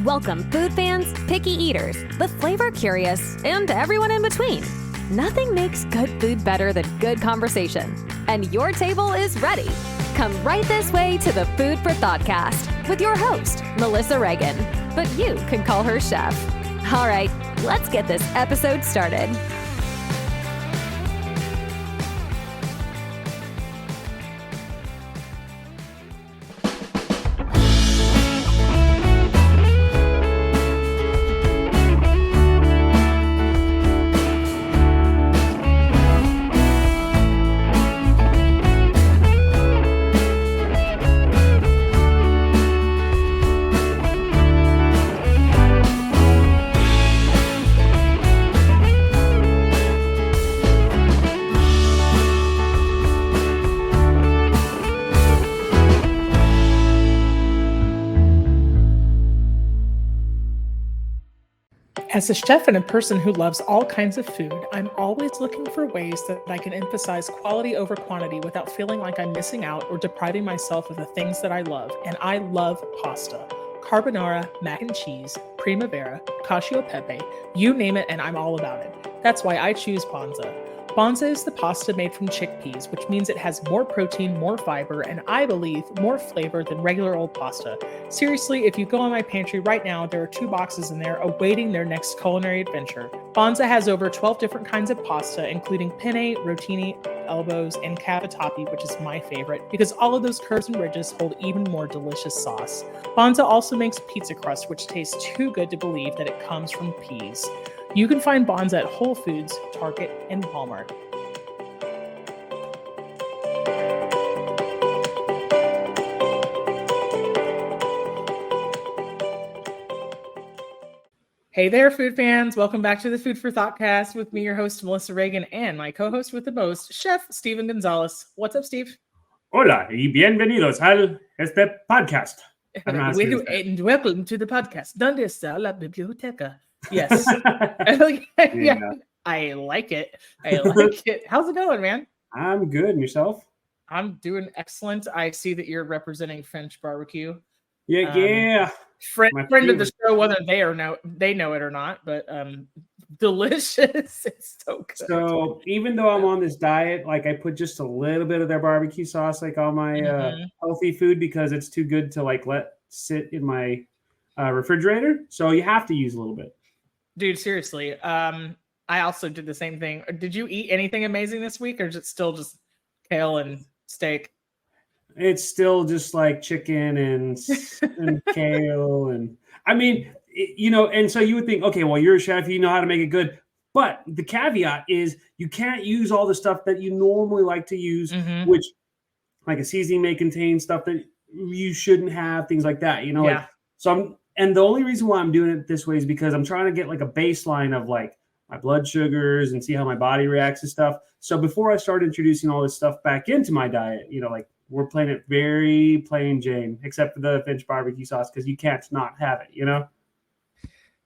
Welcome food fans, picky eaters, the flavor curious, and everyone in between. Nothing makes good food better than good conversation. And your table is ready. Come right this way to the Food for ThoughtCast with your host, Melissa Reagan. But you can call her Chef. All right, let's get this episode started. As a chef and a person who loves all kinds of food, I'm always looking for ways that I can emphasize quality over quantity without feeling like I'm missing out or depriving myself of the things that I love. And I love pasta. Carbonara, mac and cheese, primavera, cacio e pepe, you name it and I'm all about it. That's why I choose Bonza. Bonza is the pasta made from chickpeas, which means it has more protein, more fiber, and I believe more flavor than regular old pasta. Seriously, if you go in my pantry right now, there are 2 boxes in there awaiting their next culinary adventure. Bonza has over 12 different kinds of pasta, including penne, rotini, elbows, and cavatappi, which is my favorite, because all of those curves and ridges hold even more delicious sauce. Bonza also makes pizza crust, which tastes too good to believe that it comes from peas. You can find Bonza at Whole Foods, Target, and Walmart. Hey there, food fans. Welcome back to the Food for ThoughtCast with me, your host, Melissa Reagan, and my co-host with the most, Chef Steven Gonzalez. What's up, Steve? Hola y bienvenidos al este podcast. And welcome to the podcast. ¿Dónde está la biblioteca? Yes. Yeah. I like it. How's it going, man? I'm good. And yourself? I'm doing excellent. I see that you're representing French barbecue. Yeah. Friend of the show, whether they know it or not, but delicious. It's so good. So even though I'm on this diet, like I put just a little bit of their barbecue sauce like on my healthy food because it's too good to like let sit in my refrigerator. So you have to use a little bit. Dude, seriously. I also did the same thing. Did you eat anything amazing this week, or is it still just kale and steak? It's still just like chicken and kale. And I mean, and so you would think, okay, well, you're a chef, you know how to make it good. But the caveat is you can't use all the stuff that you normally like to use, which like a seasoning may contain stuff that you shouldn't have, things like that, Yeah. And the only reason why I'm doing it this way is because I'm trying to get like a baseline of like my blood sugars and see how my body reacts to stuff. So before I start introducing all this stuff back into my diet, like we're playing it very plain Jane, except for the French barbecue sauce, because you can't not have it,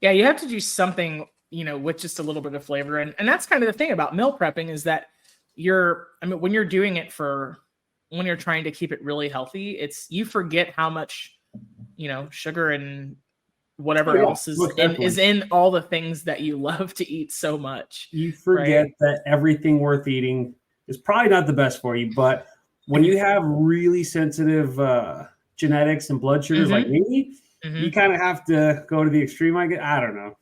Yeah, you have to do something, with just a little bit of flavor. And that's kind of the thing about meal prepping is that when you're doing it when you're trying to keep it really healthy, you forget how much sugar and whatever else is in all the things that you love to eat so much. You forget that everything worth eating is probably not the best for you, but when you have really sensitive genetics and blood sugars like me, you kind of have to go to the extreme. I don't know.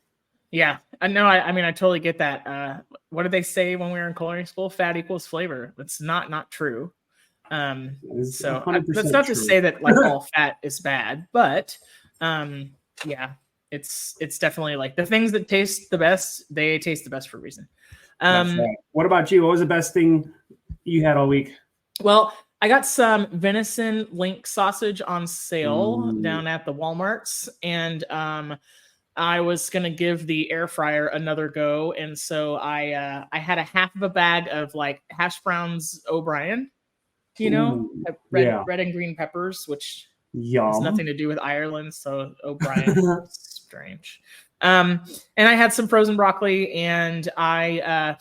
Yeah, I know. I mean, I totally get that. What did they say when we were in culinary school? Fat equals flavor. That's not true. So that's not to say that like all fat is bad, but yeah, it's definitely like the things that taste the best, they taste the best for a reason. That's right. What about you? What was the best thing you had all week? Well, I got some venison link sausage on sale down at the Walmarts, and I was gonna give the air fryer another go, and so I had a half of a bag of like hash browns O'Brien. Red and green peppers, which has nothing to do with Ireland. So O'Brien, strange. And I had some frozen broccoli, and I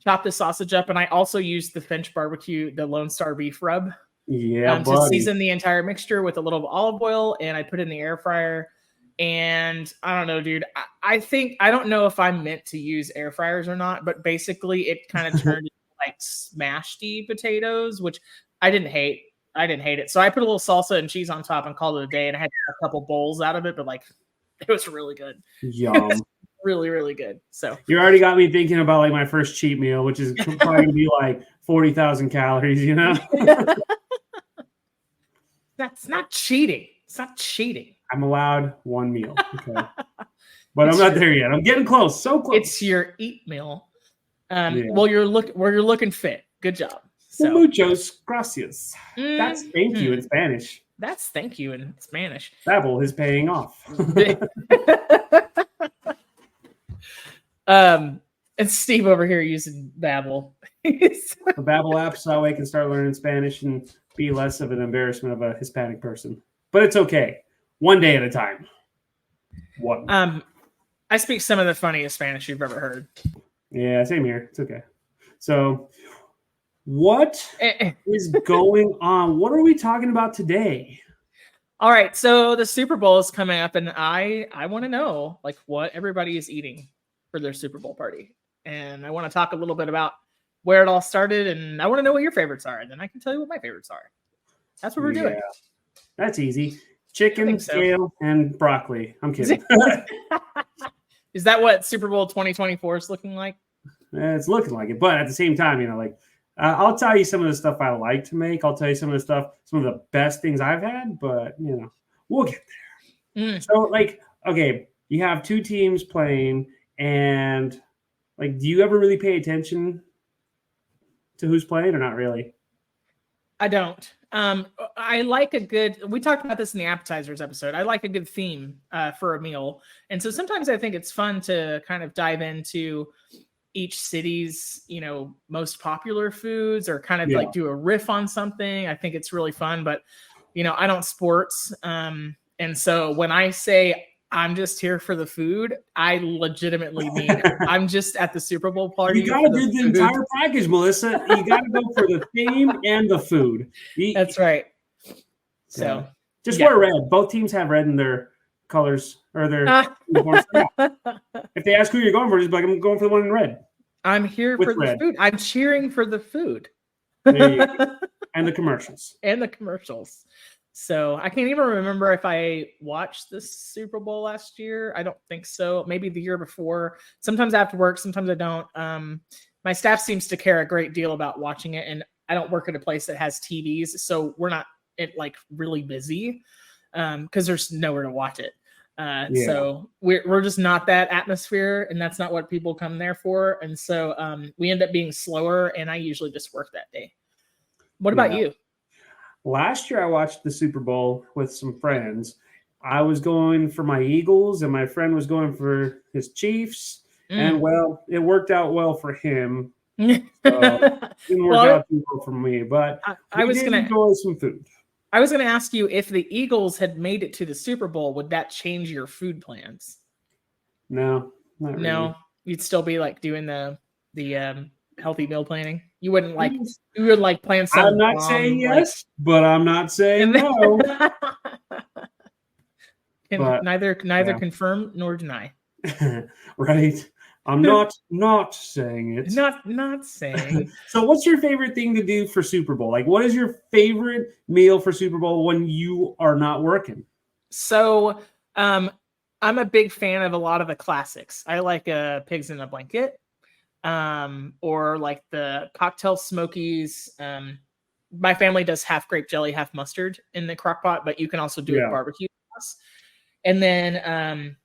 chopped the sausage up, and I also used the French barbecue, the Lone Star beef rub, to season the entire mixture with a little olive oil, and I put it in the air fryer. And I don't know, dude. I think I don't know if I'm meant to use air fryers or not, but basically it kind of turned into like smashed potatoes, which I didn't hate. I didn't hate it. So I put a little salsa and cheese on top and called it a day. And I had a couple bowls out of it, but like it was really good. Yum. Really, really good. So you already got me thinking about like my first cheat meal, which is probably gonna be like 40,000 calories, you know? That's not cheating. It's not cheating. I'm allowed one meal. Okay. But I'm not there yet. I'm getting close. So close. It's your eat meal. Well, you're looking fit. Good job. So. Muchos gracias. That's thank you in Spanish. That's thank you in Spanish. Babbel is paying off. And Steve over here using Babbel. The Babbel app, so that way I can start learning Spanish and be less of an embarrassment of a Hispanic person. But it's okay. One day at a time. What? I speak some of the funniest Spanish you've ever heard. Yeah, same here. It's okay. So, what is going on? What are we talking about today? All right, so the Super Bowl is coming up, and I want to know like what everybody is eating for their Super Bowl party, and I want to talk a little bit about where it all started, and I want to know what your favorites are, and then I can tell you what my favorites are. That's what we're doing. That's easy. Chicken, kale, and broccoli. I'm kidding. Is that what Super Bowl 2024 is looking like? It's looking like it, but at the same time, you know, like I'll tell you some of the stuff I like to make. I'll tell you some of the best things I've had, but you know, we'll get there. So, like, okay, you have two teams playing, and like, do you ever really pay attention to who's playing or not really? I don't. I like we talked about this in the appetizers episode. I like a good theme for a meal. And so sometimes I think it's fun to kind of dive into each city's, you know, most popular foods or kind of like do a riff on something. I think it's really fun, but you know, I don't sports. And so when I say I'm just here for the food, I legitimately mean I'm just at the Super Bowl party. You gotta do the entire package, Melissa. You gotta go for the theme and the food. That's right. So just wear red. Both teams have red in their colors or their uniforms. If they ask who you're going for, just be like, I'm going for the one in red. I'm here for the food. I'm cheering for the food. There you go. And the commercials. And the commercials. So I can't even remember if I watched the Super Bowl last year. I don't think so. Maybe the year before. Sometimes I have to work. Sometimes I don't. My staff seems to care a great deal about watching it. And I don't work at a place that has TVs. So we're not like really busy because there's nowhere to watch it. So we're just not that atmosphere. And that's not what people come there for. And so we end up being slower. And I usually just work that day. What about you? Last year, I watched the Super Bowl with some friends. I was going for my Eagles, and my friend was going for his Chiefs. And, well, it worked out well for him. So it didn't work out too well for me. But I was going to enjoy some food. I was going to ask you, if the Eagles had made it to the Super Bowl, would that change your food plans? No, not really. No, you'd still be, like, doing the healthy meal planning. You wouldn't like plan something. I'm not saying yes, but I'm not saying no. Neither confirm nor deny. Right. I'm not saying it. Not saying. So what's your favorite thing to do for Super Bowl? Like, what is your favorite meal for Super Bowl when you are not working? So I'm a big fan of a lot of the classics. I like Pigs in a Blanket. Or like the cocktail smokies. My family does half grape jelly, half mustard in the crock pot, but you can also do it barbecue sauce. And then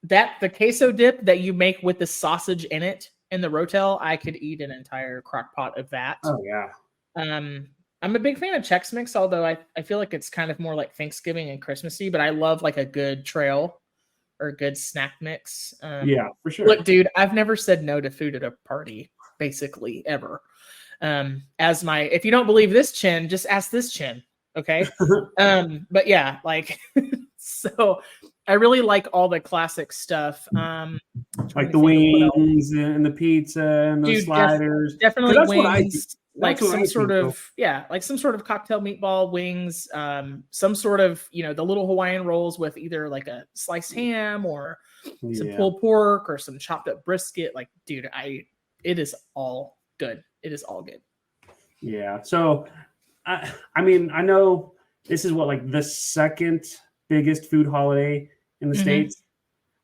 the queso dip that you make with the sausage in it in the Rotel, I could eat an entire crock pot of that. Oh yeah. I'm a big fan of Chex Mix, although I feel like it's kind of more like Thanksgiving and Christmassy, but I love like a good trail or a good snack mix. For sure. Look, dude, I've never said no to food at a party, basically, ever. If you don't believe this chin, just ask this chin, okay? But yeah, like, so I really like all the classic stuff. Like the wings and the pizza and the sliders. Definitely wings. like some sort of like some sort of cocktail meatball, wings, some sort of, you know, the little Hawaiian rolls with either like a sliced ham or some pulled pork or some chopped up brisket. Like, dude, it is all good. It is all good. Yeah. So, I mean, I know this is what, like the second biggest food holiday in the States,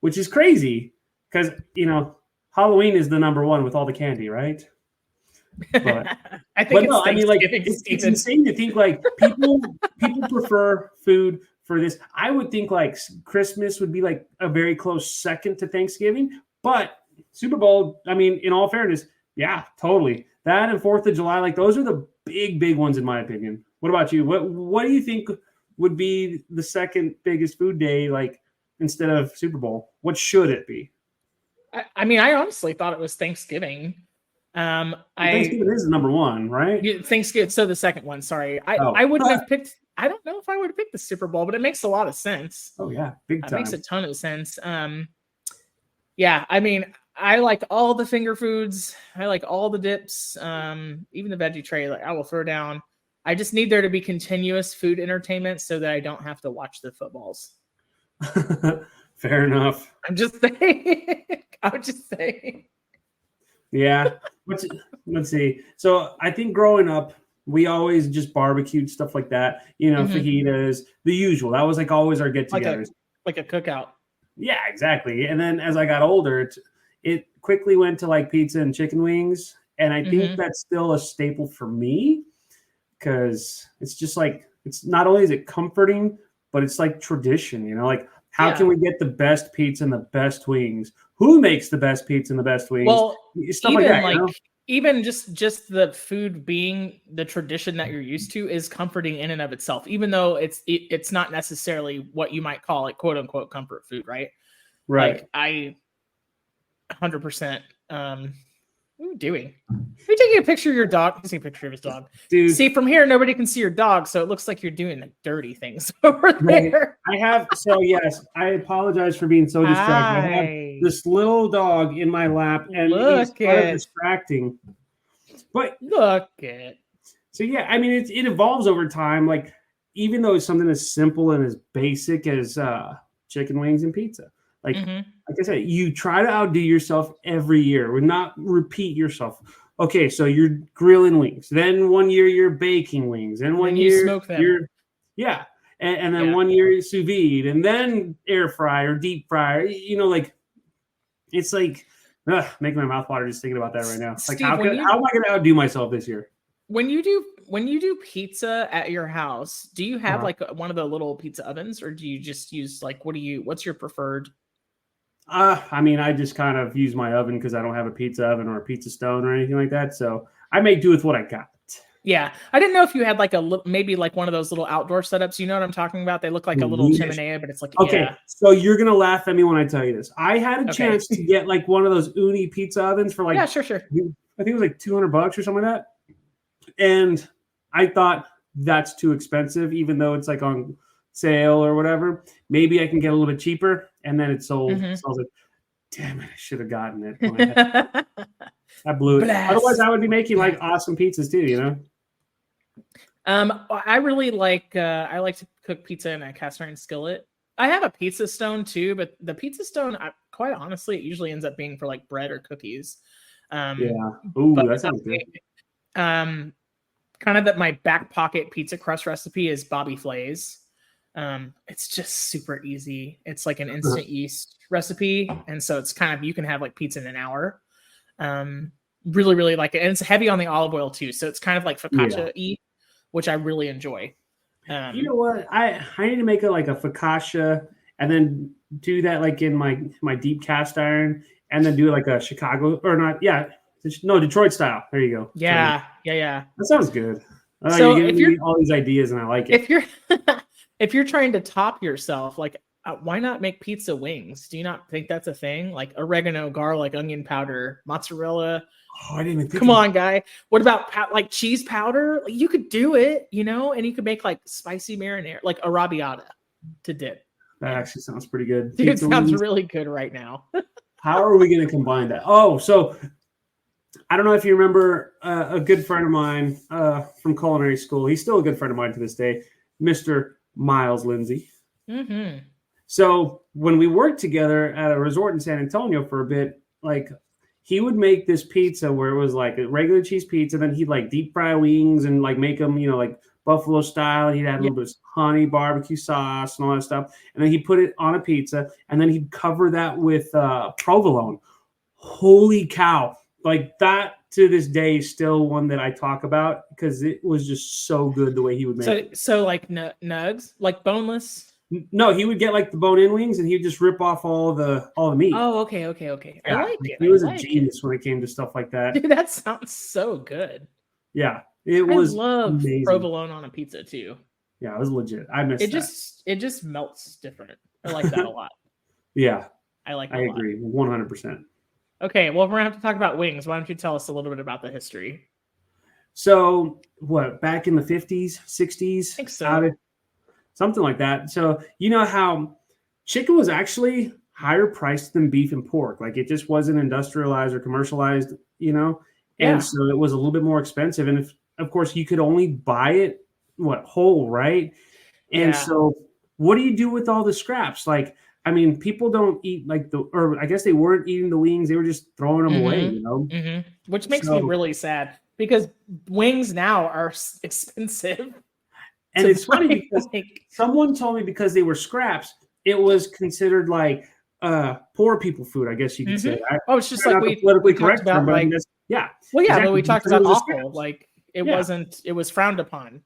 which is crazy because, you know, Halloween is the number one with all the candy, right? But I think no, I mean, like it's insane to think like people prefer food for this. I would think like Christmas would be like a very close second to Thanksgiving, but Super Bowl, I mean, in all fairness, yeah, totally. That and 4th of July, like those are the big ones in my opinion. What about you? What do you think would be the second biggest food day, like instead of Super Bowl? What should it be? I mean, I honestly thought it was Thanksgiving. Thanksgiving is the number one, right? Thanksgiving. So the second one, sorry. I wouldn't have picked, I don't know if I would have picked the Super Bowl, but it makes a lot of sense. Oh yeah, big time. It makes a ton of sense. Yeah, I mean, I like all the finger foods. I like all the dips. Even the veggie tray, like I will throw down. I just need there to be continuous food entertainment so that I don't have to watch the footballs. Fair enough. I'm just saying. I would just say. Yeah. Let's see. So I think growing up, we always just barbecued stuff like that. You know, fajitas, the usual. That was like always our get-togethers. Like a cookout. Yeah, exactly. And then as I got older, it quickly went to like pizza and chicken wings. And I think that's still a staple for me because it's just like, it's not only is it comforting, but it's like tradition, you know, like how can we get the best pizza and the best wings? Who makes the best pizza and the best wings? Well, stuff even like that, you know? Even just the food being the tradition that you're used to is comforting in and of itself, even though it's not necessarily what you might call like quote unquote comfort food, right? Right. Like I 100%. What are you doing? Are you taking a picture of your dog? He's taking a picture of his dog. Dude. See, from here, nobody can see your dog, so it looks like you're doing the dirty things over there. I have, so yes, I apologize for being so distracted. I have this little dog in my lap, and it's kind of distracting. But look at. So yeah, I mean, it evolves over time. Like, even though it's something as simple and as basic as chicken wings and pizza. Like I said, you try to outdo yourself every year. Would not repeat yourself. Okay, so you're grilling wings. Then one year you're baking wings. And one year smoke them. And then 1 year sous vide. And then air fry or deep fry. You know, like it's like making my mouth water just thinking about that right now. Steve, like how am I going to outdo myself this year? When you do pizza at your house, do you have like one of the little pizza ovens, or do you just use like what's your preferred? I mean, I just kind of use my oven because I don't have a pizza oven or a pizza stone or anything like that. So I make do with what I got. Yeah, I didn't know if you had like maybe like one of those little outdoor setups. You know what I'm talking about? They look like a little chimenea, but it's like So you're gonna laugh at me when I tell you this. I had a chance to get like one of those uni pizza ovens for like sure. I think it was like $200 or something like that. And I thought that's too expensive, even though it's like on sale or whatever. Maybe I can get a little bit cheaper, and then it sold. So I was like, damn it, I should have gotten it. I blew it. Otherwise, I would be making like awesome pizzas too, you know? I really like I like to cook pizza in a cast iron skillet. I have a pizza stone too, but the pizza stone, quite honestly, it usually ends up being for like bread or cookies. Ooh, that sounds good. Kind of that my back pocket pizza crust recipe is Bobby Flay's. It's just super easy. It's like an instant yeast recipe, and so it's kind of, you can have like pizza in an hour. Really, really like it, and it's heavy on the olive oil too, so it's kind of like focaccia-y, which I really enjoy. You know what? I need to make it like a focaccia, and then do that like in my deep cast iron, and then do it like a Chicago or not? Yeah, no, Detroit style. There you go. Yeah. That sounds good. So you're giving me all these ideas, and I like it. If you're trying to top yourself, like why not make pizza wings? Do you not think that's a thing? Like oregano, garlic, onion powder, mozzarella. Oh, I didn't even think. Come on, guy. What about like cheese powder? Like, you could do it, you know, and you could make like spicy marinara, like arrabbiata to dip. That actually sounds pretty good. Dude, it sounds really good right now. How are we going to combine that? Oh, so I don't know if you remember a good friend of mine from culinary school. He's still a good friend of mine to this day, Mr. Miles Lindsay. Mm-hmm. So when we worked together at a resort in San Antonio for a bit, like he would make this pizza where it was like a regular cheese pizza, then he'd like deep fry wings and like make them, like buffalo style. He'd add a little bit of honey, barbecue sauce, and all that stuff, and then he'd put it on a pizza, and then he'd cover that with provolone. Holy cow! Like that to this day is still one that I talk about because it was just so good the way he would make it. So like nugs, like boneless. No, he would get like the bone-in wings, and he'd just rip off all the meat. Oh, okay. Yeah, I like it. He was a genius when it came to stuff like that. Dude, that sounds so good. Yeah, I love amazing. Provolone on a pizza too. Yeah, it was legit. I missed it. It just melts different. I like that a lot. Yeah, I agree 100%. Okay, well, we're gonna have to talk about wings. Why don't you tell us a little bit about the history? So, back in the 50s, 60s? I think so. Something like that. So, you know how chicken was actually higher priced than beef and pork. Like it just wasn't industrialized or commercialized, And so it was a little bit more expensive. And of course, you could only buy it, whole, right? And so what do you do with all the scraps? Like, I mean, people don't eat or I guess they weren't eating the wings. They were just throwing them away, Mm-hmm. Which makes me really sad because wings now are expensive. And it's funny because someone told me because they were scraps, it was considered like poor people food, I guess you could say. It's just like we politically correct about but but we talked about offal. Like it wasn't, it was frowned upon.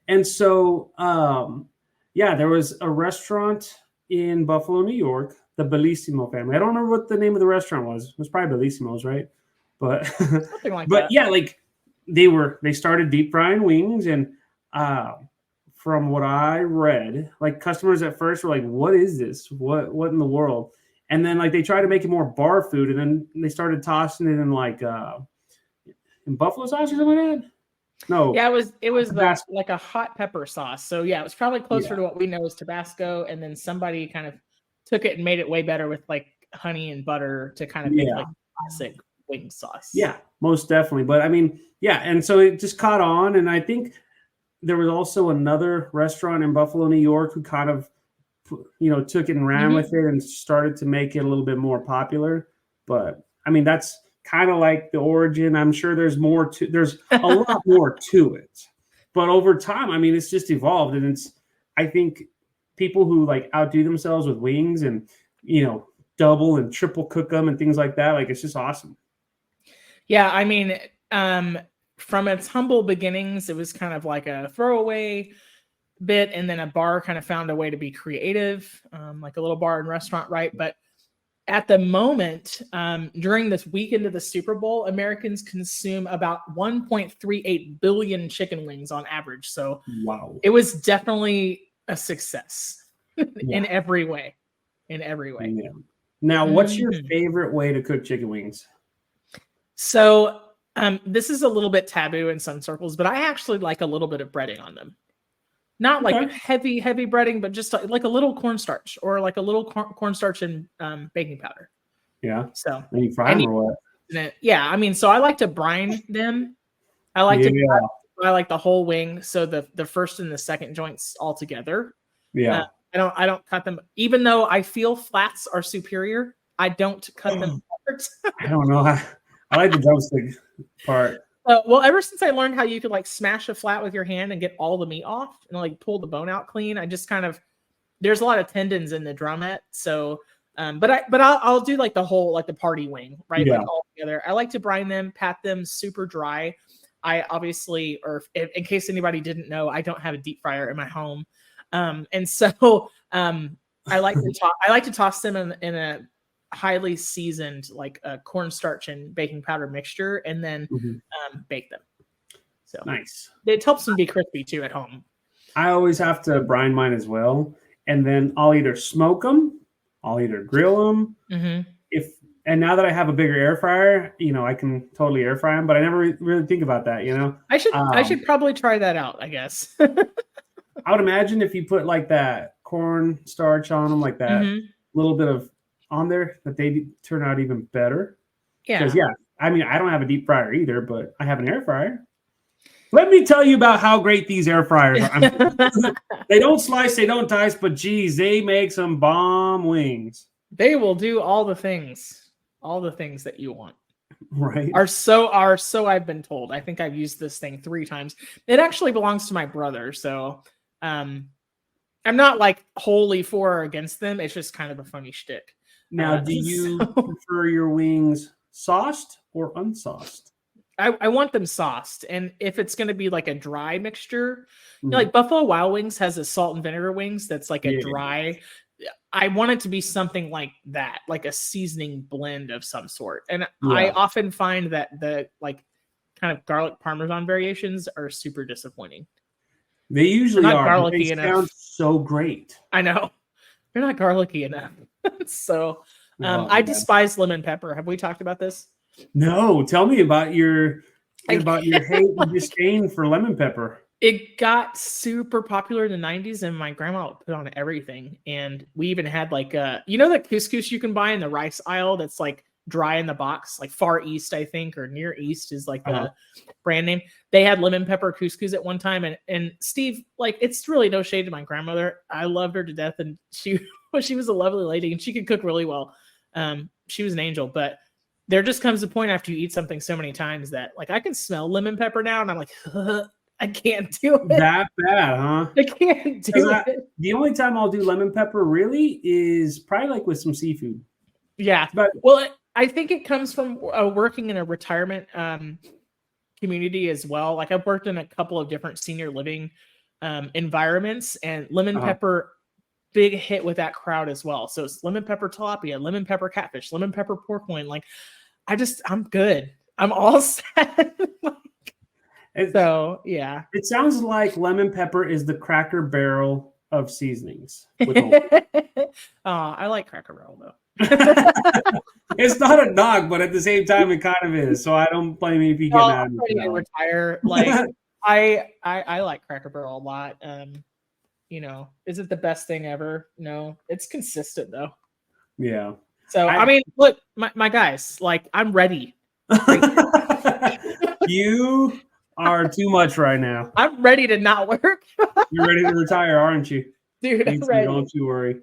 And so, there was a restaurant in Buffalo, New York, the Bellissimo family. I don't remember what the name of the restaurant was. It was probably Bellissimo's, right? But something like that. Yeah, like they started deep frying wings, and from what I read, like customers at first were like, "What is this? What in the world?" And then like they tried to make it more bar food, and then they started tossing it in like in buffalo sauce or something like that. No. Yeah, it was like a hot pepper sauce. So yeah, it was probably closer to what we know as Tabasco, and then somebody kind of took it and made it way better with like honey and butter to kind of make like classic wing sauce. Yeah, most definitely. But I mean, and so it just caught on, and I think there was also another restaurant in Buffalo, New York, who kind of, took it and ran with it and started to make it a little bit more popular. But I mean, that's kind of like the origin. I'm sure there's a lot more to it. But over time, I mean, it's just evolved, and I think people who like outdo themselves with wings and, double and triple cook them and things like that, like it's just awesome. Yeah, I mean, from its humble beginnings, it was kind of like a throwaway bit, and then a bar kind of found a way to be creative, like a little bar and restaurant, right? But at the moment, during this weekend of the Super Bowl, Americans consume about 1.38 billion chicken wings on average. So it was definitely a success in every way. Yeah. Now, what's your favorite way to cook chicken wings? So this is a little bit taboo in some circles, but I actually like a little bit of breading on them. Not like heavy breading, but just like a little cornstarch or like a little cornstarch and baking powder. Yeah. So and you fry them or what? Yeah, I mean, so I like to brine them. I like I like the whole wing, so the first and the second joints all together. Yeah. I don't cut them, even though I feel flats are superior. I don't cut them apart. I don't know. I like the drumstick part. Well, ever since I learned how you could like smash a flat with your hand and get all the meat off and like pull the bone out clean, I just kind of, there's a lot of tendons in the drumette. So, but I'll do like the whole, like the party wing, right? Yeah. Like all together. I like to brine them, pat them super dry. I obviously, or if, in case anybody didn't know, I don't have a deep fryer in my home. And so, I like to toss them in a highly seasoned like a cornstarch and baking powder mixture, and then bake them. So nice. It helps them be crispy too at home. I always have to brine mine as well, and then I'll either smoke them, I'll either grill them. And now that I have a bigger air fryer, I can totally air fry them. But I never really think about that. I should probably try that out, I guess. I would imagine if you put like that cornstarch on them, like that little bit of on there, that they turn out even better. Yeah. Because I mean, I don't have a deep fryer either, but I have an air fryer. Let me tell you about how great these air fryers are. They don't slice, they don't dice, but geez, they make some bomb wings. They will do all the things that you want. Right. Are so I've been told. I think I've used this thing 3 times. It actually belongs to my brother, so I'm not like wholly for or against them. It's just kind of a funny shtick. Now, do you prefer your wings sauced or unsauced? I want them sauced, and if it's going to be like a dry mixture, you know, like Buffalo Wild Wings has a salt and vinegar wings that's like a dry. I want it to be something like that, like a seasoning blend of some sort. And I often find that the like kind of garlic parmesan variations are super disappointing. They usually not are. Garlicky they enough. Sound so great. I know they're not garlicky enough. So I despise lemon pepper. Have we talked about this? No, tell me about your hate and disdain for lemon pepper. It got super popular in the 90s, and my grandma would put on everything. And we even had like you know the couscous you can buy in the rice aisle that's like dry in the box, like Far East, I think, or Near East is like the brand name. They had lemon pepper couscous at one time, and Steve, like, it's really no shade to my grandmother. I loved her to death, and she was a lovely lady, and she could cook really well. She was an angel, but there just comes a point after you eat something so many times that like I can smell lemon pepper now, and I'm like, I can't do it. That bad, huh? I can't do it. The only time I'll do lemon pepper really is probably like with some seafood. Yeah. But well, I think it comes from working in a retirement community as well. Like I've worked in a couple of different senior living environments, and lemon pepper, big hit with that crowd as well. So it's lemon pepper tilapia, lemon pepper catfish, lemon pepper pork loin. Like I'm good. I'm all set. So yeah, it sounds like lemon pepper is the Cracker Barrel of seasonings. I like Cracker Barrel though. It's not a dog, but at the same time, it kind of is. So I don't blame you if you get mad at me. To retire. Like I like Cracker Barrel a lot. You know, is it the best thing ever? No, it's consistent though. Yeah. So I mean, look, my guys, like I'm ready. You are too much right now. I'm ready to not work. You're ready to retire, aren't you? Dude, I'm ready. Don't you worry.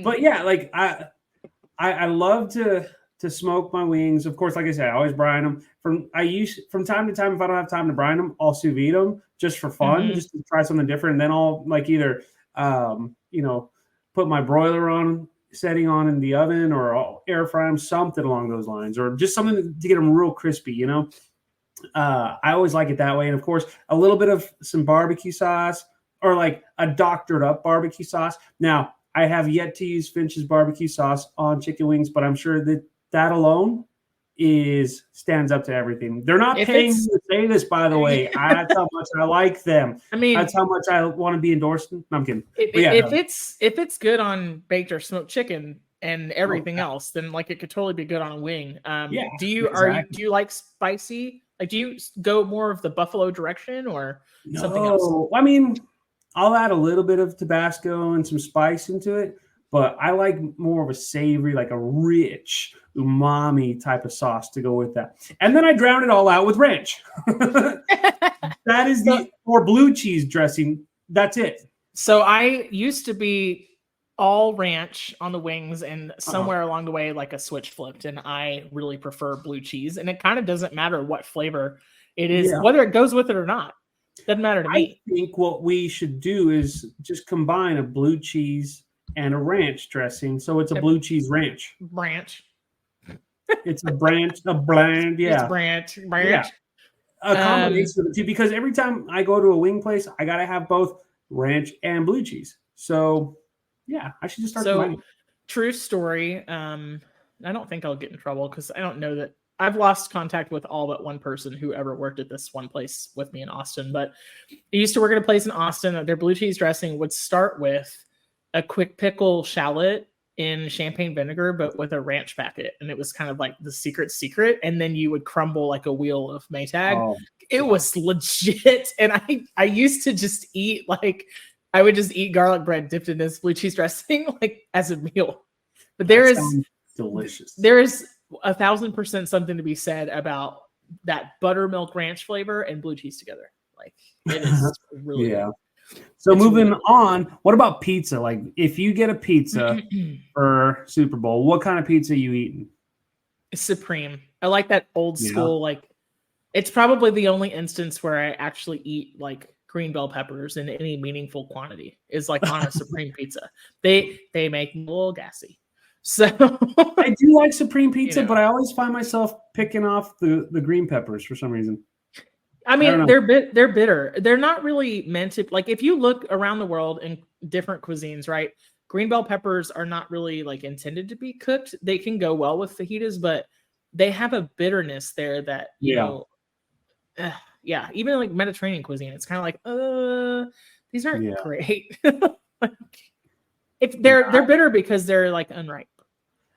But yeah, like I love to smoke my wings. Of course, like I said, I always brine them. From time to time, if I don't have time to brine them, I'll sous vide them just for fun, just to try something different. And then I'll like either put my broiler setting on in the oven, or I'll air fry them, something along those lines, or just something to get them real crispy, you know. I always like it that way. And of course, a little bit of some barbecue sauce, or like a doctored up barbecue sauce. Now, I have yet to use Finch's barbecue sauce on chicken wings, but I'm sure that alone stands up to everything. They're not paying me to say this, by the way. That's how much I like them. I mean, that's how much I want to be endorsed. No, I'm kidding. If it's good on baked or smoked chicken and everything else, then like it could totally be good on a wing. Do you like spicy? Like, do you go more of the buffalo direction or something else? I mean, I'll add a little bit of Tabasco and some spice into it, but I like more of a savory, like a rich umami type of sauce to go with that. And then I drown it all out with ranch. That is or blue cheese dressing. That's it. So I used to be all ranch on the wings, and somewhere along the way, like a switch flipped, and I really prefer blue cheese. And it kind of doesn't matter what flavor it is, whether it goes with it or not. Doesn't matter to me. I think what we should do is just combine a blue cheese and a ranch dressing, so it's a blue cheese ranch. Branch. It's a bland, yeah. It's branch. Yeah. A combination of the two, because every time I go to a wing place, I gotta have both ranch and blue cheese. So yeah, I should just start combining. True story. I don't think I'll get in trouble because I don't know that I've lost contact with all but one person who ever worked at this one place with me in Austin. But I used to work at a place in Austin. Their blue cheese dressing would start with a quick pickle shallot in champagne vinegar, but with a ranch packet. And it was kind of like the secret. And then you would crumble like a wheel of Maytag. It was legit. And I used to just eat I would just eat garlic bread dipped in this blue cheese dressing like as a meal. But there is delicious. There is 1,000% something to be said about that buttermilk ranch flavor and blue cheese together. Like it is really good. So It's moving really on, what about pizza? Like if you get a pizza for Super Bowl, what kind of pizza are you eating? Supreme. I like that old school, like it's probably the only instance where I actually eat like green bell peppers in any meaningful quantity is like on a Supreme pizza. They make me a little gassy. So I do like Supreme pizza, You know. but I always find myself picking off the green peppers for some reason. I mean, they're bitter. They're not really meant to, like, if you look around the world in different cuisines, right? Green bell peppers are not really like intended to be cooked. They can go well with fajitas, but they have a bitterness there that, you know, even like Mediterranean cuisine, it's kind of like, these aren't great. Like, if they're bitter because they're like unripe.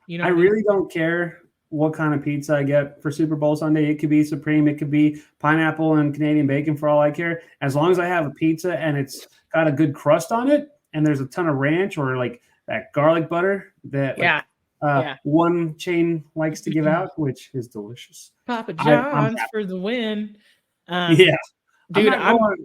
You know, I really don't care what kind of pizza I get for Super Bowl Sunday. It could be Supreme, it could be pineapple and Canadian bacon for all I care. As long as I have a pizza and it's got a good crust on it and there's a ton of ranch or like that garlic butter that one chain likes to give out, which is delicious. Papa John's for the win. Dude, I'm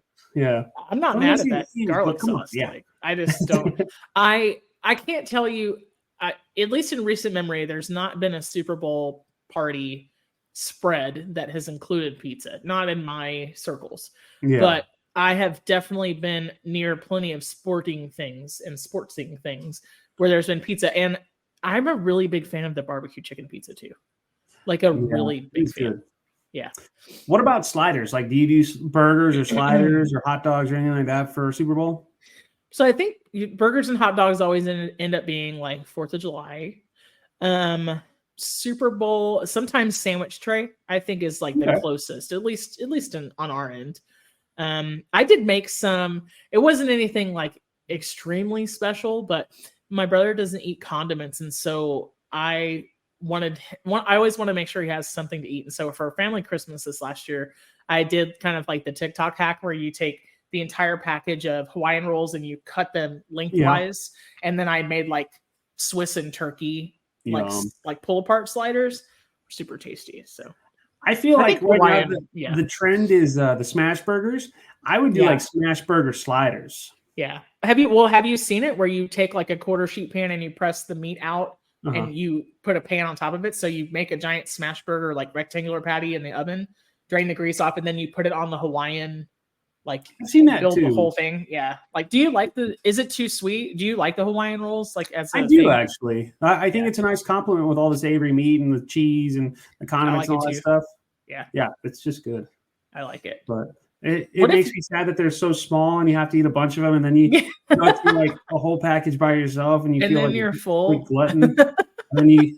not mad at that garlic sauce. Like, I just don't. I can't tell you. At least in recent memory, there's not been a Super Bowl party spread that has included pizza. Not in my circles, but I have definitely been near plenty of sporting things where there's been pizza, and I'm a really big fan of the barbecue chicken pizza too. Like a really big fan. Good. Yeah. What about sliders? Like, do you do burgers or sliders or hot dogs or anything like that for Super Bowl? So I think burgers and hot dogs always end up being like 4th of July. Super Bowl, sometimes sandwich tray, I think is like the closest, at least on our end. I did make some, it wasn't anything like extremely special, but my brother doesn't eat condiments. And so I always want to make sure he has something to eat. And so for family Christmas this last year, I did kind of like the TikTok hack where you take the entire package of Hawaiian rolls and you cut them lengthwise. And then I made like Swiss and turkey, like pull apart sliders. Super tasty. So I feel like right now the trend is the smash burgers. I would do like smash burger sliders. Yeah. Have you seen it where you take like a quarter sheet pan and you press the meat out and you put a pan on top of it? So you make a giant smash burger, like rectangular patty in the oven, drain the grease off, and then you put it on the Hawaiian. Like, I've seen that build too. The whole thing. Yeah. Like, do you like is it too sweet? Do you like the Hawaiian rolls? Like, as I do actually. I think it's a nice compliment with all the savory meat and the cheese and the condiments and all that stuff. Yeah. Yeah. It's just good. I like it. But it makes me sad that they're so small and you have to eat a bunch of them and then you go through like a whole package by yourself and you feel like you're full. Like glutton. And then you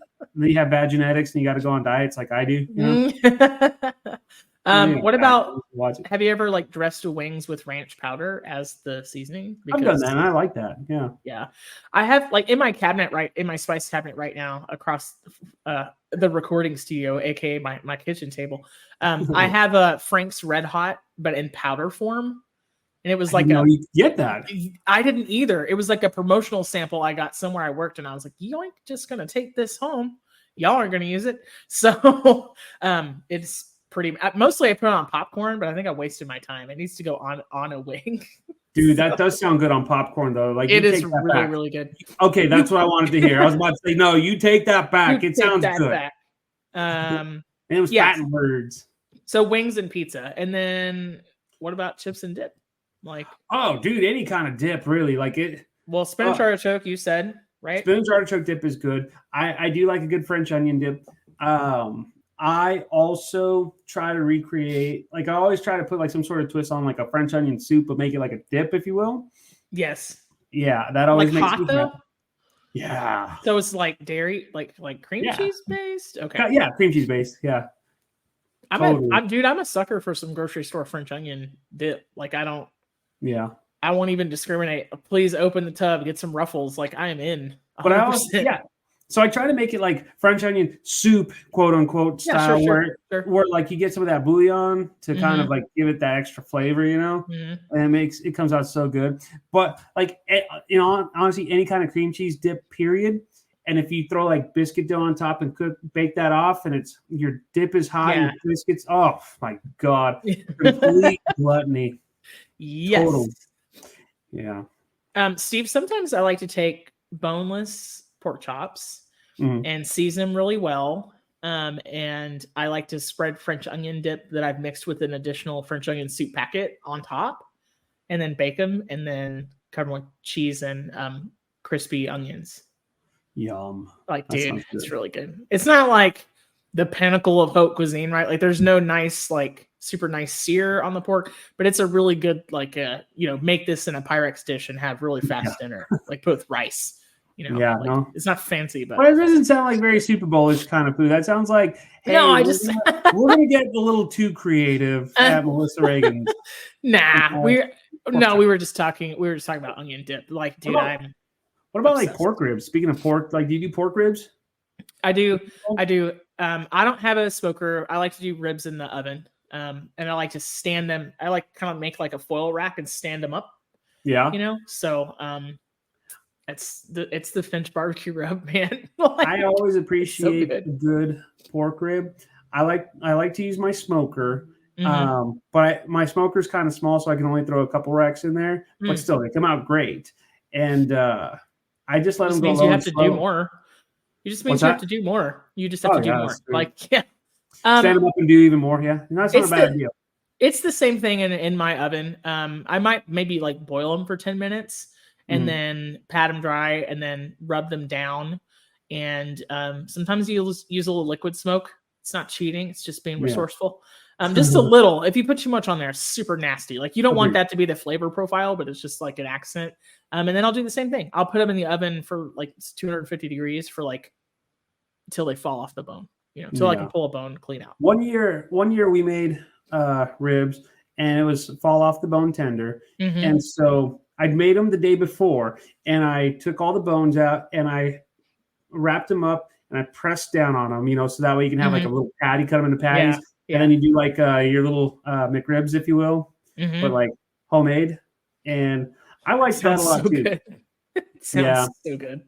have bad genetics and you got to go on diets like I do. You know? What about, have you ever like dressed wings with ranch powder as the seasoning? I've done that and I like that. Yeah. Yeah. I have like in my spice cabinet right now across the recording studio, aka my kitchen table. I have a Frank's Red Hot, but in powder form. And it was like you get that. I didn't either. It was like a promotional sample I got somewhere I worked, and I was like, you ain't just gonna take this home. Y'all aren't gonna use it. So it's pretty mostly I put it on popcorn, but I think I wasted my time. It needs to go on a wing. Dude, that does sound good on popcorn though. Like it is really, really good. Okay, that's what I wanted to hear. I was about to say, no, you take that back. It sounds good. It was fat and birds. So wings and pizza. And then what about chips and dip? Like, oh, dude, any kind of dip, really. Like it. Well, spinach artichoke, you said, right? Spinach artichoke dip is good. I do like a good French onion dip. I also try to recreate, like I always try to put like some sort of twist on like a French onion soup, but make it like a dip, if you will. Yes. Yeah, that always like makes hot, me though? happy. Yeah. So it's like dairy, like cream cheese based? Okay. Yeah, cream cheese based. Yeah. I'm a sucker for some grocery store French onion dip. Like I won't even discriminate. Please open the tub, get some Ruffles. Like I am in. 100%. But I also, so I try to make it like French onion soup, quote unquote, style, where like you get some of that bouillon to kind of like give it that extra flavor, you know, and it comes out so good. But like, honestly, any kind of cream cheese dip, period. And if you throw like biscuit dough on top and bake that off, and your dip is hot, your biscuits. Oh my God, complete gluttony. Yes. Total. Yeah. Steve, sometimes I like to take boneless pork chops and season them really well. And I like to spread French onion dip that I've mixed with an additional French onion soup packet on top, and then bake them, and then cover them with cheese and crispy onions. Yum. Like, dude, it's really good. It's not like the pinnacle of haute cuisine, right? Like, there's no nice, like, super nice sear on the pork, but it's a really good, like, make this in a Pyrex dish and have really fast dinner, like put with rice. It's not fancy, but it doesn't sound like very Super Bowl-ish kind of food. That sounds like, hey, we're gonna get a little too creative at Melissa Reagan. Nah, we were just talking about onion dip. Like, dude, what about like pork ribs? Speaking of pork, like, do you do pork ribs? I do. I don't have a smoker. I like to do ribs in the oven. And I like to stand them. I like kind of make like a foil rack and stand them up. Yeah. So it's the Finch barbecue rub, man. Like, I always appreciate a good pork rib. I like to use my smoker. But my smoker's kind of small, so I can only throw a couple racks in there. But still, they come out great. And I just let them go. You have to do more. You just means you have to do more. You just have to do more. Like, stand them up and do even more. Yeah, that's not a bad idea. It's the same thing in my oven. I might maybe like boil them for 10 minutes and then pat them dry and then rub them down. And sometimes you use a little liquid smoke. It's not cheating. It's just being resourceful. Just a little. If you put too much on there, it's super nasty. Like, you don't want that to be the flavor profile, but it's just like an accent. And then I'll do the same thing. I'll put them in the oven for like 250 degrees for like until they fall off the bone. Until I can pull a bone clean out. One year we made ribs, and it was fall off the bone tender. And so I'd made them the day before, and I took all the bones out and I wrapped them up and I pressed down on them, so that way you can have like a little patty, cut them into patties. And then you do like your little McRibs, if you will, but like homemade. And I like that a lot too. Good. Sounds so good.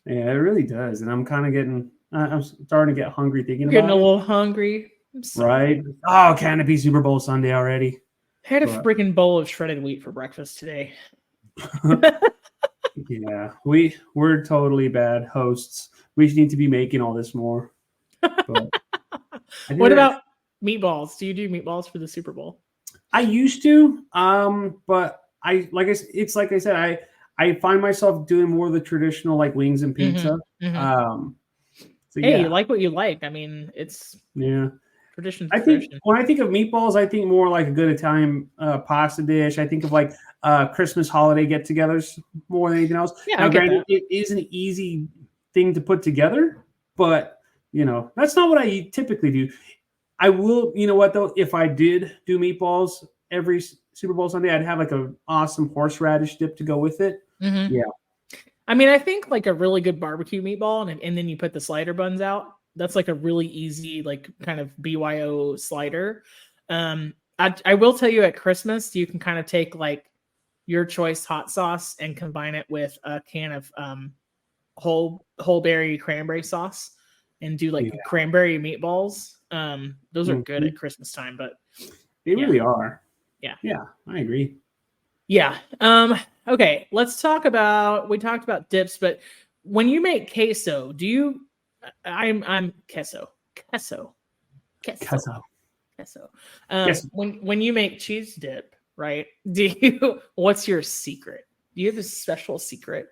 Yeah, it really does. And I'm kind of I'm starting to get hungry thinking about it. Getting a little hungry. Right? Oh, can it be Super Bowl Sunday already? I had a freaking bowl of shredded wheat for breakfast today. Yeah, we're totally bad hosts. We need to be making all this more. But what about meatballs? Do you do meatballs for the Super Bowl? I used to, but I find myself doing more of the traditional like wings and pizza. So, you like what you like. I mean, it's tradition. Think when I think of meatballs, I think more like a good Italian pasta dish. I think of like Christmas holiday get-togethers more than anything else. Yeah, now, granted, it is an easy thing to put together, but that's not what I typically do. I will, what though? If I did do meatballs every Super Bowl Sunday, I'd have like an awesome horseradish dip to go with it. Yeah. I mean, I think like a really good barbecue meatball, and then you put the slider buns out. That's like a really easy, like kind of BYO slider. I will tell you, at Christmas, you can kind of take like your choice hot sauce and combine it with a can of whole berry cranberry sauce and do like cranberry meatballs. Those are good at Christmas time, but they really are. Yeah. Yeah, I agree. Yeah. Okay, we talked about dips, but when you make queso, do you I'm queso. When you make cheese dip, right? What's your secret? Do you have a special secret?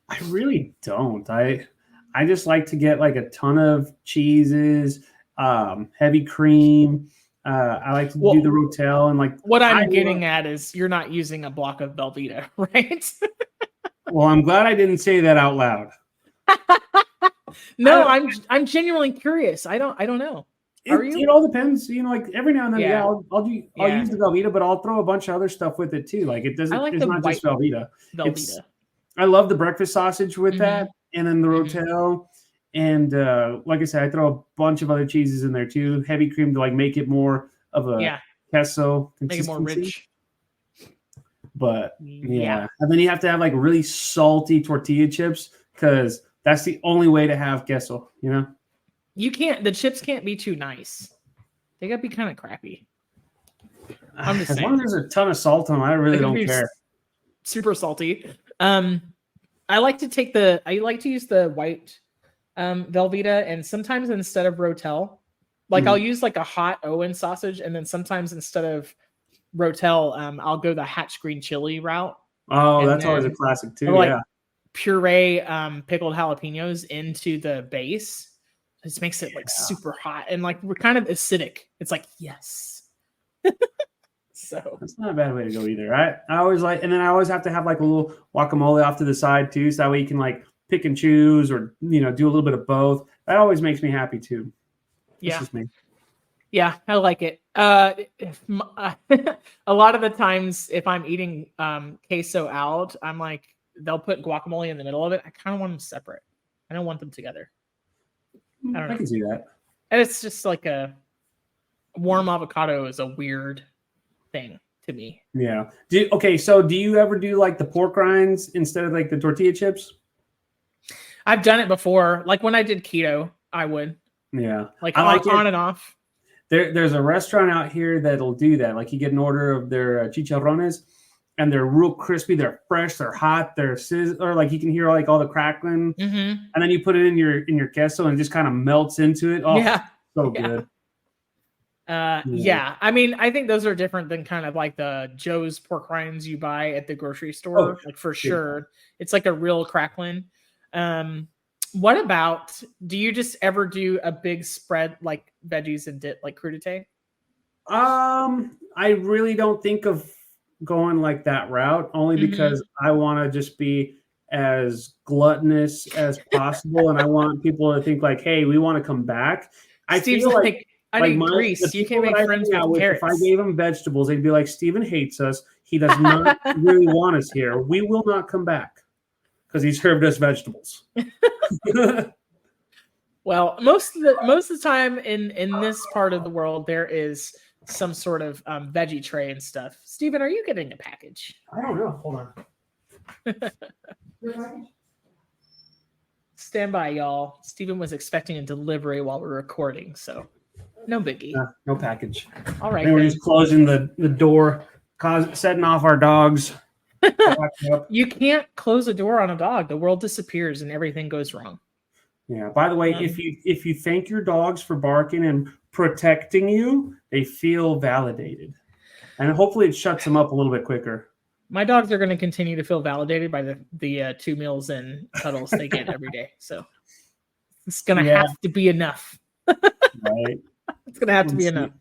I really don't. I just like to get like a ton of cheeses, heavy cream. I like to do the rotel and like. What I'm getting at is you're not using a block of Velveeta, right? Well, I'm glad I didn't say that out loud. No, I'm genuinely curious. I don't know. Are you? It all depends. Like every now and then, I'll use the Velveeta, but I'll throw a bunch of other stuff with it too. Like it's not just Velveeta. I love the breakfast sausage with that, and then the rotel. And like I said, I throw a bunch of other cheeses in there too. Heavy cream to like make it more of a queso consistency. Make it more rich. But and then you have to have like really salty tortilla chips because That's the only way to have queso, you know? The chips can't be too nice. They gotta be kind of crappy. I'm just As saying. long as there's a ton of salt on them, I really don't care. Super salty. I like to use the white Velveeta, and sometimes instead of Rotel, like I'll use like a hot Owen sausage, and then sometimes instead of Rotel, I'll go the Hatch green chili route. Oh, that's always a classic too. Like yeah. Puree pickled jalapenos into the base. This makes it like super hot and like we're kind of acidic. It's like, yes. So that's not a bad way to go either. I always like, and then I always have to have like a little guacamole off to the side too, so that way you can like pick and choose or do a little bit of both. That always makes me happy too. Yeah. That's just me. Yeah, I like it. A lot of the times if I'm eating queso out, I'm like, they'll put guacamole in the middle of it. I kind of want them separate. I don't want them together. I don't know. I can see that. And it's just like a warm avocado is a weird thing to me. Yeah. So do you ever do like the pork rinds instead of like the tortilla chips? I've done it before. Like when I did keto, I would. Yeah. Like on and off. There's a restaurant out here that'll do that. Like you get an order of their chicharrones, and they're real crispy. They're fresh. They're hot. They're or like you can hear like all the crackling, and then you put it in your queso and it just kind of melts into it. Oh, yeah, so good. Yeah. I mean, I think those are different than kind of like the Joe's pork rinds you buy at the grocery store. Like for sure, it's like a real crackling. What about, do you just ever do a big spread like veggies and dip like crudité? I really don't think of going like that route, only because I want to just be as gluttonous as possible, and I want people to think like, "Hey, we want to come back." I feel like I need grease. You can't make friends with carrots. If I gave them vegetables, they'd be like, "Steven hates us. He does not really want us here. We will not come back because he served us vegetables." Well, most of the time in this part of the world, there is some sort of veggie tray and stuff. Steven, are you getting a package? I don't know. Hold on. Stand by, y'all. Steven was expecting a delivery while we're recording, so no biggie. No package. All right. We're just closing the door, setting off our dogs. You can't close a door on a dog. The world disappears and everything goes wrong. Yeah. By the way, if you thank your dogs for barking and protecting you, they feel validated, and hopefully it shuts them up a little bit quicker. My dogs are going to continue to feel validated by the 2 meals and cuddles they get every day. So it's going to have to be enough. Right. It's going to have to be enough.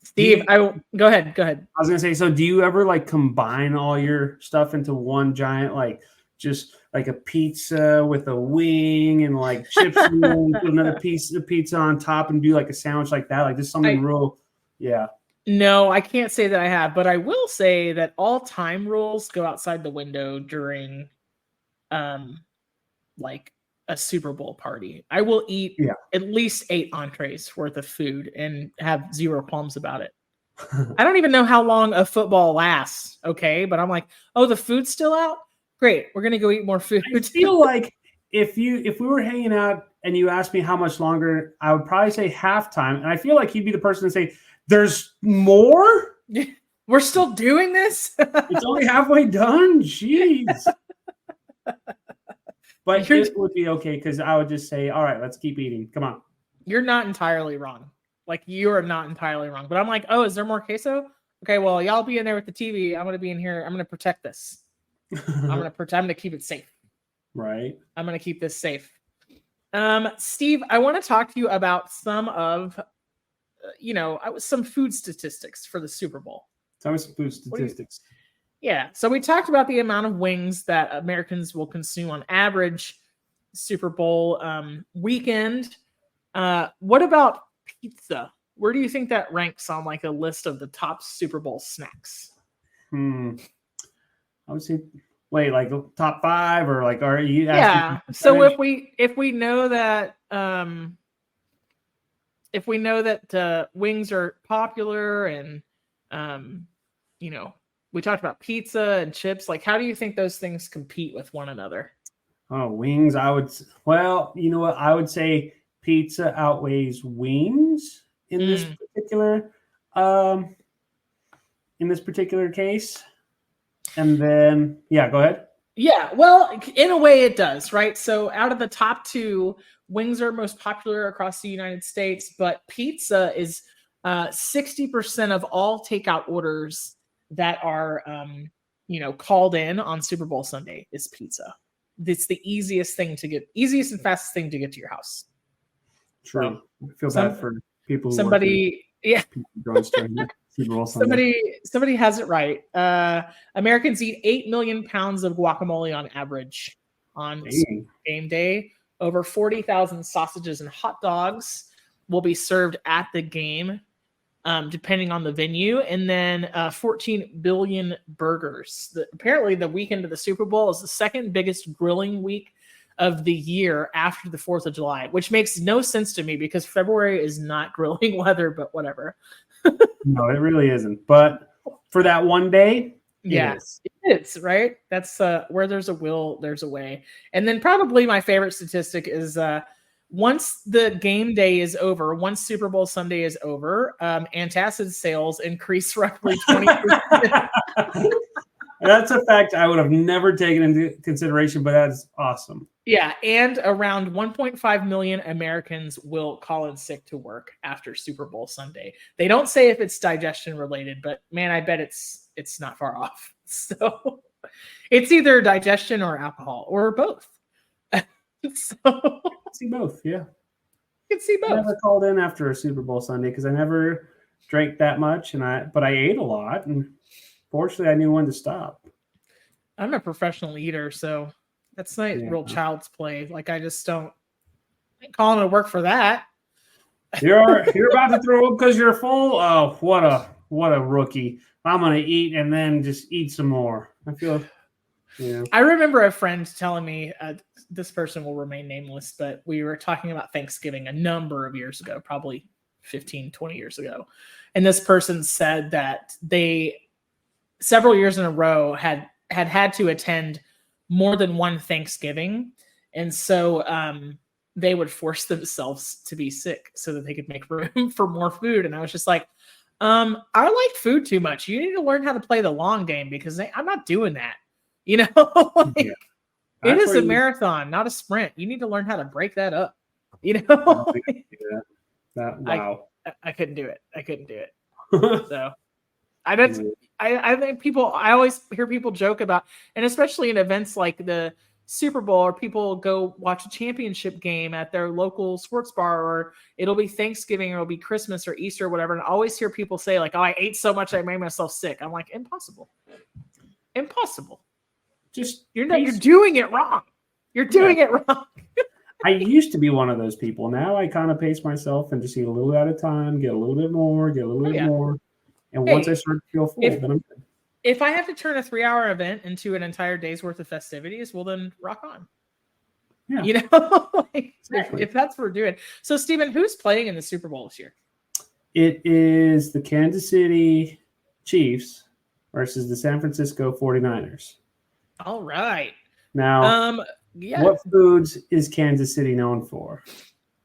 Steve, go ahead. I was going to say, so do you ever like combine all your stuff into one giant, like just like a pizza with a wing and like chips and put another piece of pizza on top and do like a sandwich like that? Like just something real. Yeah. No, I can't say that I have, but I will say that all time rules go outside the window during like a Super Bowl party. I will eat at least 8 entrees worth of food and have zero qualms about it. I don't even know how long a football lasts, okay? But I'm like, oh, the food's still out? Great, we're gonna go eat more food. I feel like if we were hanging out and you asked me how much longer, I would probably say halftime. And I feel like he'd be the person to say, "There's more? We're still doing this? It's only halfway done? Jeez." But it would be okay because I would just say, "All right, let's keep eating. Come on." You're not entirely wrong. Like, you are not entirely wrong. But I'm like, oh, is there more queso? Okay, well, y'all be in there with the TV. I'm going to be in here. I'm going to protect this. I'm going to keep it safe. Right. I'm going to keep this safe. Steve, I want to talk to you about some of, some food statistics for the Super Bowl. Tell me some food statistics. Yeah. So we talked about the amount of wings that Americans will consume on average Super Bowl weekend. What about pizza? Where do you think that ranks on like a list of the top Super Bowl snacks? I would say, wait, like top 5 or like, are you? Yeah. So if we know that wings are popular and we talked about pizza and chips, like how do you think those things compete with one another? Oh, wings. Well, you know what? I would say pizza outweighs wings in this particular, um, case. And then, yeah, go ahead. Yeah, well, in a way it does, right? So out of the top two, wings are most popular across the United States, but pizza is 60% of all takeout orders that are, called in on Super Bowl Sunday is pizza. It's the easiest and fastest thing to get to your house. True. So, I feel bad for people who somebody, yeah. joints during the Super Bowl Sunday. Somebody has it right. Americans eat 8 million pounds of guacamole on average on game day. Over 40,000 sausages and hot dogs will be served at the game, depending on the venue. And then 14 billion burgers. Apparently, the weekend of the Super Bowl is the second biggest grilling week of the year after the 4th of July, which makes no sense to me because February is not grilling weather, but whatever. No, it really isn't. But for that one day, yes, it is, right? That's where there's a will, there's a way. And then probably my favorite statistic is once the game day is over, once Super Bowl Sunday is over, antacid sales increase roughly 20%. That's a fact I would have never taken into consideration, but that's awesome. Yeah, and around 1.5 million Americans will call in sick to work after Super Bowl Sunday. They don't say if it's digestion related, but man, I bet it's not far off. So it's either digestion or alcohol or both. So see both, yeah. You can see both. I never called in after a Super Bowl Sunday because I never drank that much, but I ate a lot, and fortunately, I knew when to stop. I'm a professional eater, so that's not real child's play. Like I just don't calling to work for that. You're about to throw up because you're full. Oh, what a rookie! I'm gonna eat and then just eat some more. I feel. Yeah. I remember a friend telling me, this person will remain nameless, but we were talking about Thanksgiving a number of years ago, probably 15, 20 years ago. And this person said that they, several years in a row, had to attend more than one Thanksgiving. And so they would force themselves to be sick so that they could make room for more food. And I was just like, I like food too much. You need to learn how to play the long game because I'm not doing that. You know, it is a marathon, not a sprint. You need to learn how to break that up. You know, wow. I couldn't do it. So I think people, I always hear people joke about, and especially in events like the Super Bowl, or people go watch a championship game at their local sports bar, or it'll be Thanksgiving, or it'll be Christmas or Easter or whatever. And I always hear people say like, oh, I ate so much I made myself sick. I'm like, impossible. Just you're doing it wrong. You're doing it wrong. I used to be one of those people. Now I kind of pace myself and just eat a little at a time, get a little bit more, more. And once I start to feel full, then I'm good. If I have to turn a 3-hour event into an entire day's worth of festivities, well, then rock on. Yeah. You know, if that's what we're doing. So, Stephen, who's playing in the Super Bowl this year? It is the Kansas City Chiefs versus the San Francisco 49ers. All right. Now, what foods is Kansas City known for?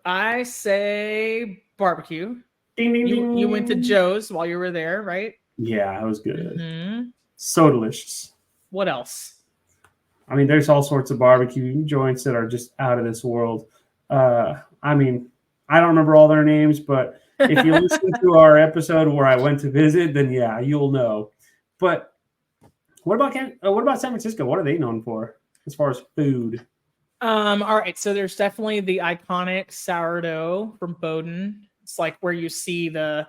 I say barbecue. Ding, ding, ding. You went to Joe's while you were there, right? Yeah, it was good. Mm-hmm. So delicious. What else? I mean, there's all sorts of barbecue joints that are just out of this world. I mean, I don't remember all their names, but if you listen to our episode where I went to visit, then yeah, you'll know. But what about San Francisco? What are they known for as far as food? All right, so there's definitely the iconic sourdough from Bowden. It's like where you see the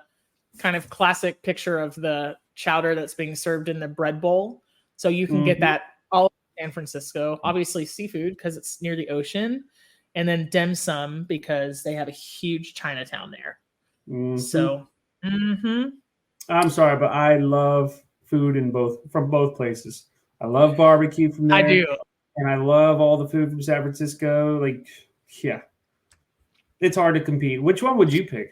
kind of classic picture of the chowder that's being served in the bread bowl. So you can get that all in San Francisco. Obviously seafood because it's near the ocean, and then dim sum because they have a huge Chinatown there. Mm-hmm. So, I'm sorry, but I love food from both places. I love barbecue from there. I do. And I love all the food from San Francisco. Like, yeah. It's hard to compete. Which one would you pick?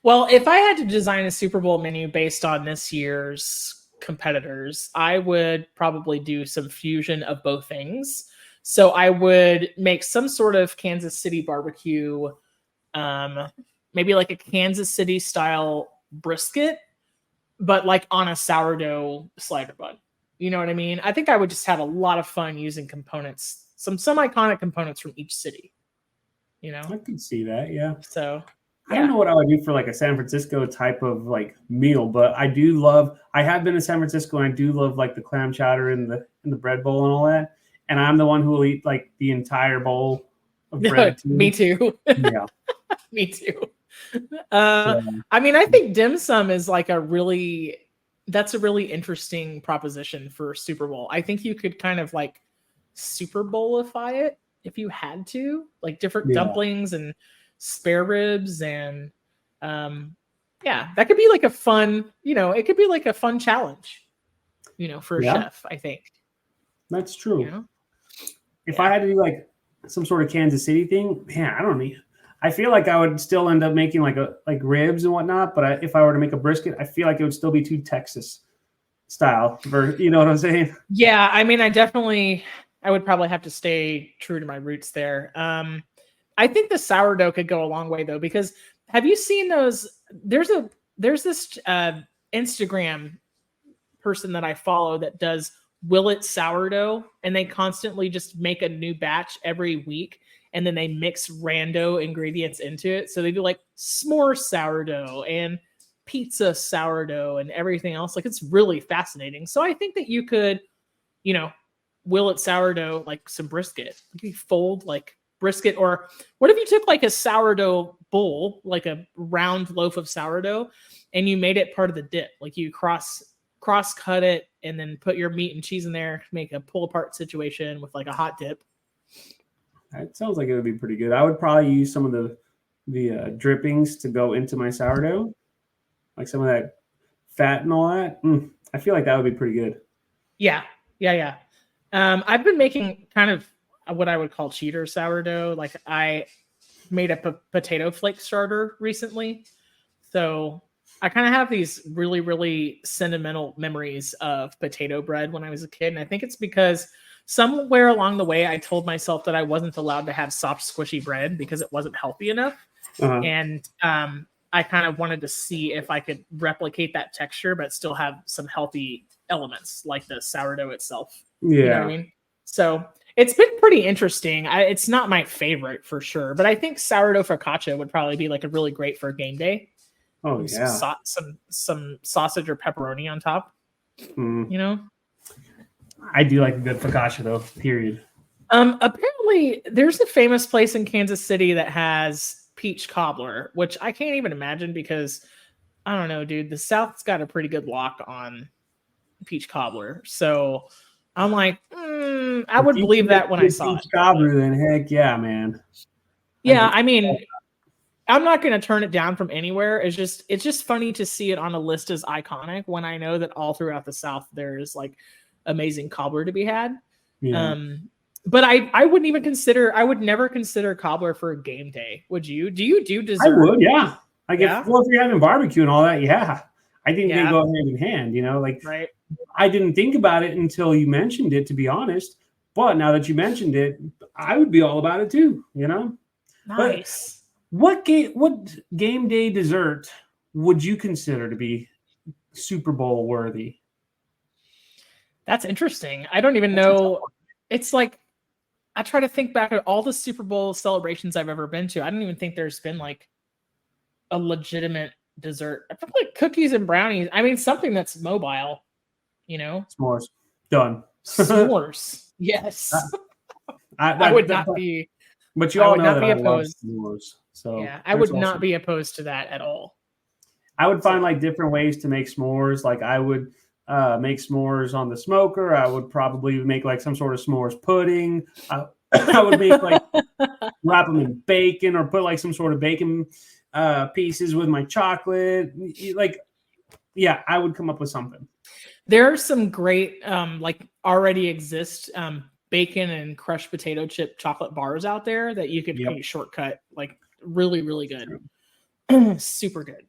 Well, if I had to design a Super Bowl menu based on this year's competitors, I would probably do some fusion of both things. So I would make some sort of Kansas City barbecue, maybe like a Kansas City style brisket, but like on a sourdough slider bun. You know what I mean? I think I would just have a lot of fun using components, some iconic components from each city. You know, I can see that. Yeah. so I don't know what I would do for like a San Francisco type of like meal, but I do love. I have been to San Francisco, and I do love like the clam chowder and the bread bowl and all that. And I'm the one who will eat like the entire bowl of bread. Too. Me too. Yeah, me too. I mean, I think dim sum is like that's a really interesting proposition for Super Bowl. I think you could kind of like Super Bowlify it if you had to, like different dumplings and spare ribs and that could be like a fun, it could be like a fun challenge, for a chef, I think. That's true. If I had to do like some sort of Kansas City thing, man, I don't know. I feel like I would still end up making like ribs and whatnot, but if I were to make a brisket, I feel like it would still be too Texas style. You know what I'm saying? Yeah, I mean, I would probably have to stay true to my roots there. I think the sourdough could go a long way though, because have you seen those? There's this Instagram person that I follow that does Will It sourdough, and they constantly just make a new batch every week, and then they mix rando ingredients into it. So they do like s'more sourdough and pizza sourdough and everything else. Like, it's really fascinating. So I think that you could, Will It sourdough like some brisket. You fold like brisket, or what if you took like a sourdough bowl, like a round loaf of sourdough, and you made it part of the dip? Like you cross cut it and then put your meat and cheese in there, make a pull apart situation with like a hot dip. That sounds like it would be pretty good. I would probably use some of the drippings to go into my sourdough, like some of that fat and all that. I feel like that would be pretty good. Yeah. I've been making kind of what I would call cheater sourdough. Like I made a potato flake starter recently, so I kind of have these really, really sentimental memories of potato bread when I was a kid. And I think it's because somewhere along the way, I told myself that I wasn't allowed to have soft, squishy bread because it wasn't healthy enough. Uh-huh. And I kind of wanted to see if I could replicate that texture, but still have some healthy elements like the sourdough itself. Yeah. You know what I mean? So it's been pretty interesting. It's not my favorite for sure, but I think sourdough focaccia would probably be like a really great for a game day. Oh yeah, some sausage or pepperoni on top. I do like a good focaccia though. Period. Apparently, there's a famous place in Kansas City that has peach cobbler, which I can't even imagine because I don't know, dude. The South's got a pretty good lock on peach cobbler, so I'm like, I would believe that when I saw peach cobbler. Then heck yeah, man. Yeah, I mean. I'm not going to turn it down from anywhere. It's just funny to see it on a list as iconic when I know that all throughout the South there is like amazing cobbler to be had. Yeah. But I wouldn't even consider. I would never consider cobbler for a game day. Would you? Do you do dessert? I would. Yeah. If you're having barbecue and all that, yeah. I think they go hand in hand. Right. I didn't think about it until you mentioned it, to be honest. But now that you mentioned it, I would be all about it too. Nice. But what game day dessert would you consider to be Super Bowl worthy? That's interesting. I don't even know. It's like I try to think back at all the Super Bowl celebrations I've ever been to. I don't even think there's been like a legitimate dessert. I feel like cookies and brownies. I mean, something that's mobile. S'mores. Done. S'mores. Yes. I would not be. But you all know that I love s'mores. So yeah, I would not be opposed to that at all. I would find like different ways to make s'mores. Like I would make s'mores on the smoker. I would probably make like some sort of s'mores pudding. I would make like wrap them in bacon or put like some sort of bacon pieces with my chocolate. Like, yeah, I would come up with something. There are some great like already exist bacon and crushed potato chip chocolate bars out there that you could shortcut like really, really good. Super good.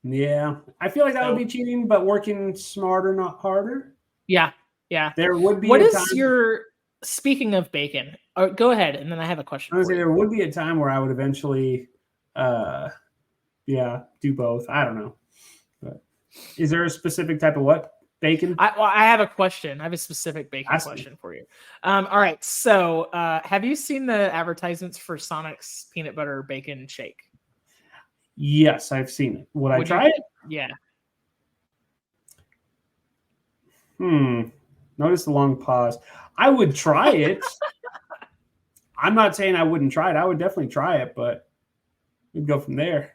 Yeah. I feel like that would be cheating, but working smarter, not harder. Yeah. Yeah. There would be What is your speaking of bacon, go ahead, and then I have a question. I was gonna say there would be a time where I would eventually, do both. I don't know. But is there a specific type of what? Bacon? I have a question. I have a specific bacon question for you. All right. So, have you seen the advertisements for Sonic's peanut butter bacon shake? Yes, I've seen it. Would I try it? Yeah. Notice the long pause. I would try it. I'm not saying I wouldn't try it. I would definitely try it, but we'd go from there.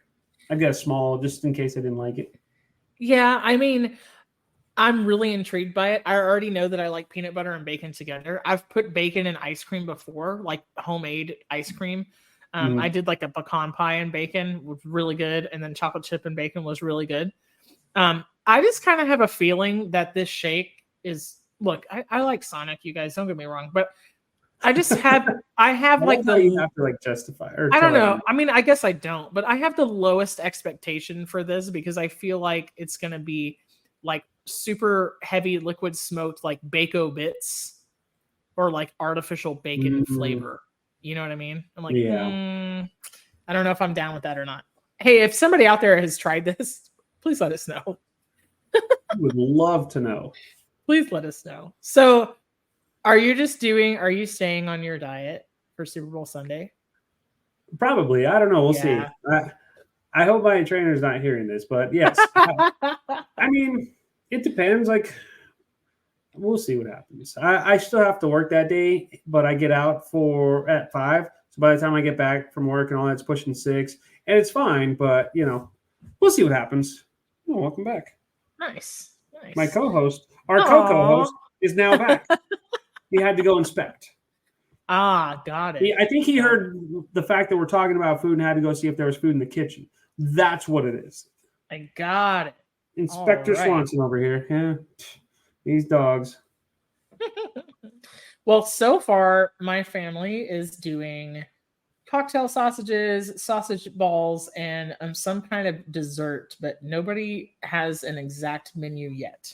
I'd get a small just in case I didn't like it. Yeah, I mean, I'm really intrigued by it. I already know that I like peanut butter and bacon together. I've put bacon in ice cream before, like homemade ice cream. I did like a pecan pie and bacon, was really good, and then chocolate chip and bacon was really good. I just kind of have a feeling that this shake is. Look, I like Sonic, you guys. Don't get me wrong, but I just have like the you have to like justify. Or I don't know. I mean, I guess I don't, but I have the lowest expectation for this because I feel like it's gonna be like super heavy liquid smoked like Bako bits or like artificial bacon flavor. You know what I mean? I'm like, I don't know if I'm down with that or not. Hey, if somebody out there has tried this, please let us know. I would love to know. Please let us know. So are you staying on your diet for Super Bowl Sunday? Probably. I don't know. We'll see. I hope my trainer's not hearing this, but yes. I mean, it depends. Like, we'll see what happens. I still have to work that day, but I get out at 5. So by the time I get back from work and all that's pushing 6, and it's fine, but we'll see what happens. Oh, welcome back. Nice. My co-host, our co-host, is now back. He had to go inspect. Got it. I think he heard the fact that we're talking about food and had to go see if there was food in the kitchen. That's what it is. I got it. Inspector Swanson over here. Yeah. These dogs. Well, so far, my family is doing cocktail sausages, sausage balls, and some kind of dessert, but nobody has an exact menu yet.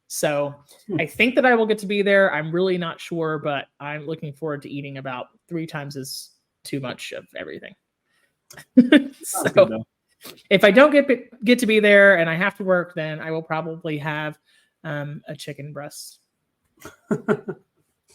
So I think that I will get to be there. I'm really not sure, but I'm looking forward to eating about 3 times as too much of everything. So if I don't get to be there and I have to work, then I will probably have a chicken breast.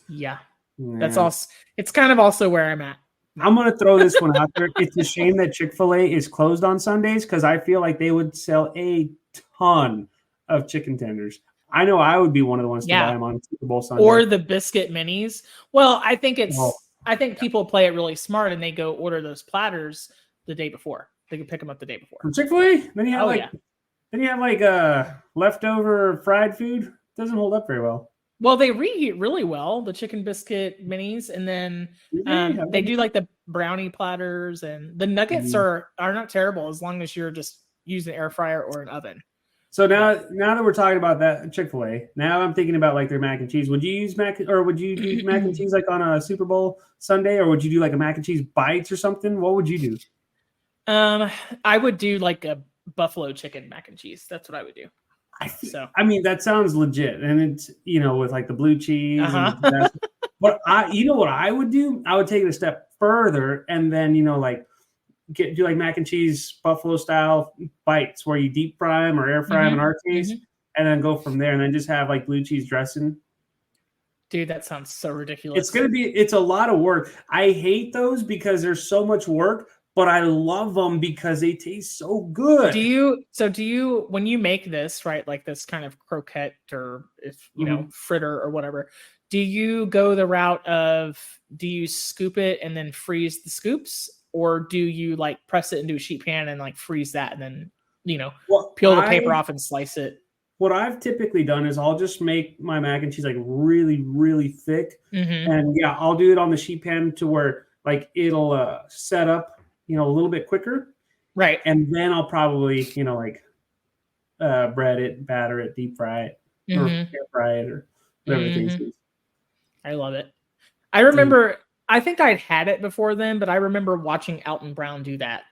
Yeah. That's also, it's kind of also where I'm at. I'm going to throw this one out there. It's a shame that Chick-fil-A is closed on Sundays because I feel like they would sell a ton of chicken tenders. I know I would be one of the ones to buy them on Super Bowl Sunday. Or the biscuit minis. Well, I think people play it really smart and they go order those platters the day before. They can pick them up the day before. From Chick-fil-A? Then you have leftover fried food. Doesn't hold up very well. Well, they reheat really well, the chicken biscuit minis, and then they do like the brownie platters, and the nuggets are not terrible as long as you're just using an air fryer or an oven. So now that we're talking about that Chick-fil-A, now I'm thinking about like their mac and cheese. Would you use would you do mac and cheese like on a Super Bowl Sunday, or would you do like a mac and cheese bites or something? What would you do? I would do like a buffalo chicken mac and cheese. That's what I would do. I mean, that sounds legit, and it's with like the blue cheese. But what I would do? I would take it a step further, and then do like mac and cheese buffalo style bites where you deep fry them or air fry them in our case, and then go from there, and then just have like blue cheese dressing. Dude, that sounds so ridiculous. It's a lot of work. I hate those because there's so much work. But I love them because they taste so good. Do you when you make this, right, like this kind of croquette or fritter or whatever, do you go the route of do you scoop it and then freeze the scoops, or do you like press it into a sheet pan and like freeze that and then peel the paper off and slice it? What I've typically done is I'll just make my mac and cheese like really, really thick, and I'll do it on the sheet pan to where like it'll set up a little bit quicker. Right. And then I'll probably, bread it, batter it, deep fry it, or air fry it, or whatever the case is. I love it. I remember, I think I'd had it before then, but I remember watching Alton Brown do that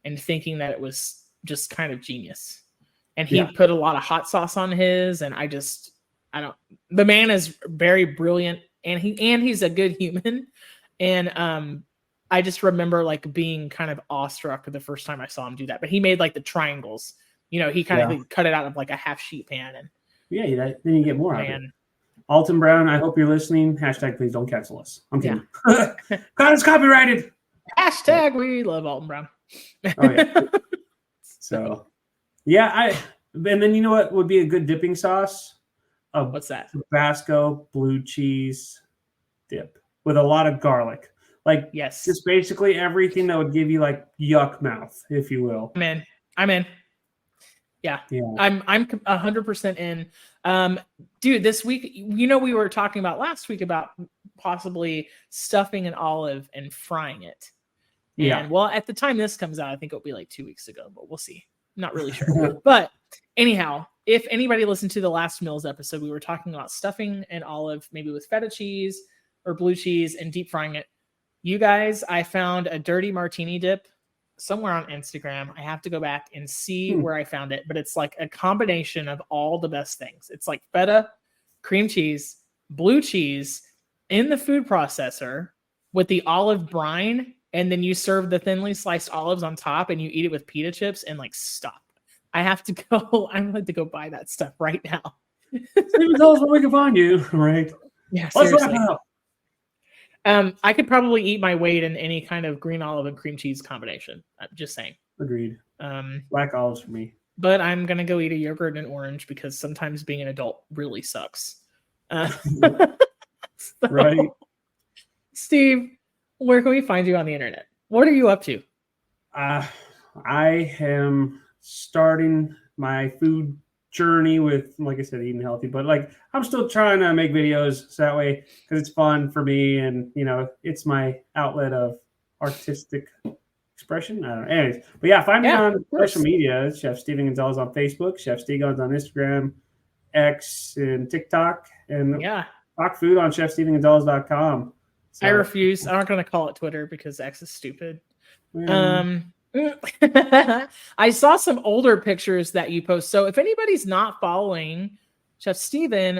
and thinking that it was just kind of genius. And he put a lot of hot sauce on his, and the man is very brilliant and he's a good human. And I just remember like being kind of awestruck the first time I saw him do that. But he made like the triangles. He kind of cut it out of like a half sheet pan, and then you get more out of it. Alton Brown, I hope you're listening. # please don't cancel us. I'm kidding. God, it's copyrighted. # we love Alton Brown. Oh yeah. So yeah, and then you know what would be a good dipping sauce? What's that? Tabasco blue cheese dip with a lot of garlic. Like, yes, just basically everything that would give you like yuck mouth, if you will. I'm in. Yeah. I'm 100% in. Dude, this week, we were talking about last week about possibly stuffing an olive and frying it. And well, at the time this comes out, I think it'll be like 2 weeks ago, but we'll see. Not really sure. But anyhow, if anybody listened to the last meals episode, we were talking about stuffing an olive, maybe with feta cheese or blue cheese, and deep frying it. You guys, I found a dirty martini dip somewhere on Instagram. I have to go back and see where I found it, but it's like a combination of all the best things. It's like feta, cream cheese, blue cheese in the food processor with the olive brine, and then you serve the thinly sliced olives on top, and you eat it with pita chips, and like, stop. I have to go. I'm going to go buy that stuff right now. Even tell us where we can find you, right? Yeah, let's seriously. wrap it up. I could probably eat my weight in any kind of green olive and cream cheese combination. I'm just saying. Agreed. Black olives for me. But I'm going to go eat a yogurt and an orange because sometimes being an adult really sucks. Right. Steve, where can we find you on the internet? What are you up to? I am starting my food journey with, like I said, eating healthy, but like I'm still trying to make videos so that way, because it's fun for me, and it's my outlet of artistic expression. I don't know. Anyways, but yeah, find me on social media. Chef Steven Gonzalez on Facebook, Chef Stegon's on Instagram, X, and TikTok, and talk food on chefstevengonzalez.com. So, I refuse. I'm not going to call it Twitter because X is stupid. I saw some older pictures that you post. So if anybody's not following Chef Steven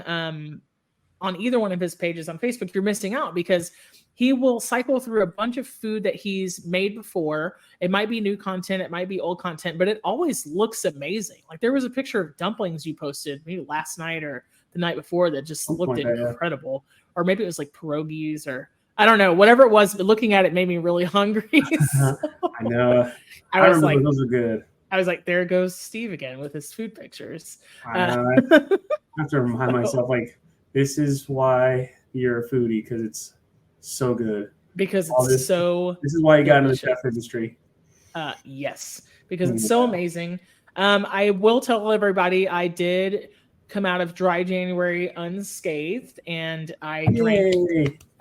on either one of his pages on Facebook, you're missing out, because he will cycle through a bunch of food that he's made before. It might be new content, it might be old content, but it always looks amazing. Like there was a picture of dumplings you posted maybe last night or the night before that just looked incredible. Or maybe it was like pierogies, or I don't know, whatever it was, but looking at it made me really hungry. So, I know. I was like, those are good. I was like, there goes Steve again with his food pictures. I know. I have to remind myself, like, this is why you're a foodie, because it's so good. Because it's this is why you got into the chef industry. Yes, because it's so amazing. I will tell everybody I did come out of dry January unscathed, and I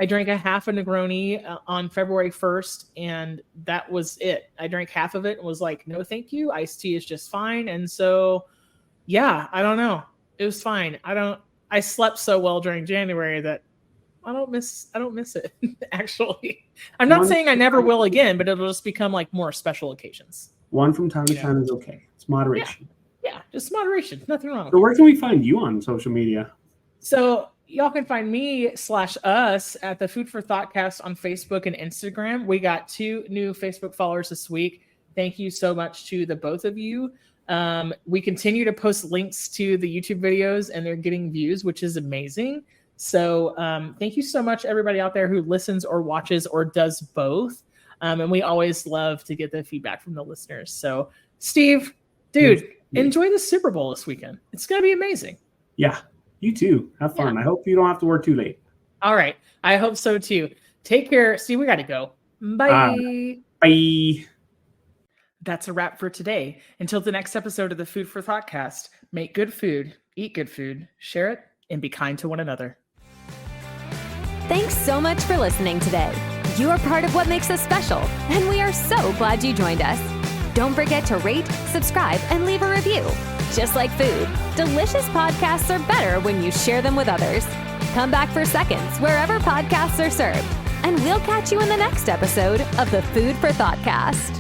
drank a half a Negroni on February 1st, and that was it. I drank half of it and was like, no, thank you. Iced tea is just fine. And so, yeah, I don't know. It was fine. I slept so well during January that I don't miss it. Actually, I'm not saying I never will again, but it'll just become like more special occasions. One from time to time is okay. It's moderation. Yeah, just moderation. Nothing wrong with So where can we find you on social media? So y'all can find me /us at the Food for ThoughtCast on Facebook and Instagram. We got 2 new Facebook followers this week. Thank you so much to the both of you. We continue to post links to the YouTube videos, and they're getting views, which is amazing. So thank you so much, everybody out there who listens or watches or does both. And we always love to get the feedback from the listeners. So Steve, dude, enjoy the Super Bowl this weekend. It's going to be amazing. Yeah, you too. Have fun. Yeah. I hope you don't have to work too late. All right. I hope so too. Take care. Steve, we got to go. Bye. Bye. That's a wrap for today. Until the next episode of the Food for ThoughtCast, make good food, eat good food, share it, and be kind to one another. Thanks so much for listening today. You are part of what makes us special, and we are so glad you joined us. Don't forget to rate, subscribe, and leave a review. Just like food, delicious podcasts are better when you share them with others. Come back for seconds wherever podcasts are served, and we'll catch you in the next episode of the Food for ThoughtCast.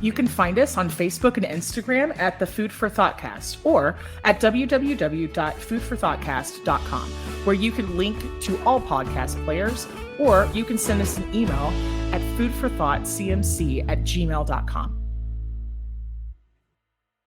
You can find us on Facebook and Instagram at the Food for ThoughtCast or at www.foodforthoughtcast.com, where you can link to all podcast players, or you can send us an email at foodforthoughtcmc@gmail.com.